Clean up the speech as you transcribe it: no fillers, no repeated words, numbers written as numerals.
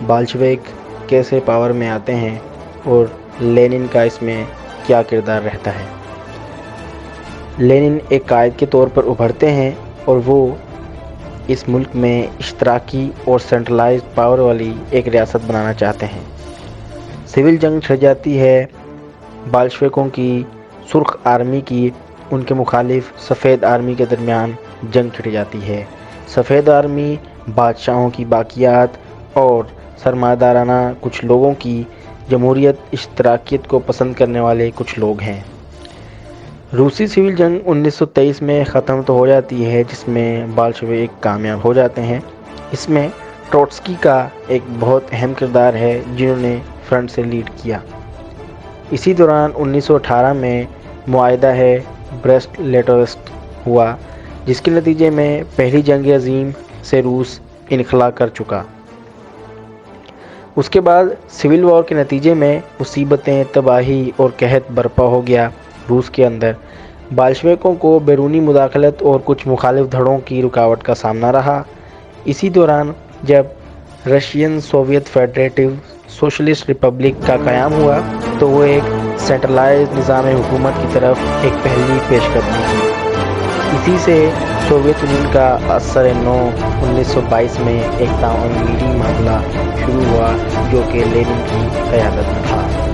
Bolshevik کیسے power میں آتے ہیں اور لینن کا اس میں کیا کردار رہتا ہے۔ لینن ایک قائد کے طور پر ابھرتے ہیں اور وہ اس ملک میں اشتراکی اور سینٹرلائزڈ پاور والی ایک ریاست بنانا چاہتے ہیں۔ سول جنگ چھڑ جاتی ہے بالشویکوں کی سرخ آرمی کی ان کے مخالف سفید آرمی کے درمیان جنگ چھڑ جاتی ہے۔ سفید آرمی بادشاہوں کی باقیات اور سرمایہ کچھ لوگوں کی جمہوریت اشتراکیت کو پسند کرنے والے کچھ لوگ ہیں۔ روسی سول جنگ 1923 میں ختم تو ہو جاتی ہے جس میں بالشویک کامیاب ہو جاتے ہیں۔ اس میں ٹروٹسکی کا ایک بہت اہم کردار ہے جنہوں نے فرنٹ سے لیڈ کیا۔ اسی دوران 1918 میں معاہدہ ہے بریسٹ لیٹوسٹ ہوا جس کے نتیجے میں پہلی جنگ عظیم سے روس انخلا کر چکا۔ اس کے بعد سول وار کے نتیجے میں مصیبتیں، تباہی اور قحط برپا ہو گیا روس کے اندر۔ بالشویکوں کو بیرونی مداخلت اور کچھ مخالف دھڑوں کی رکاوٹ کا سامنا رہا۔ اسی دوران جب رشین سوویت فیڈریٹو سوشلسٹ ریپبلک کا قیام ہوا تو وہ ایک سینٹرلائزڈ نظام حکومت کی طرف ایک پہلی پیش قدمی کی۔ اسی سے سوویت یونین کا اثر نو 1922 میں ایک تعامیری معاملہ شروع ہوا جو کہ لینن کی قیادت میں تھا۔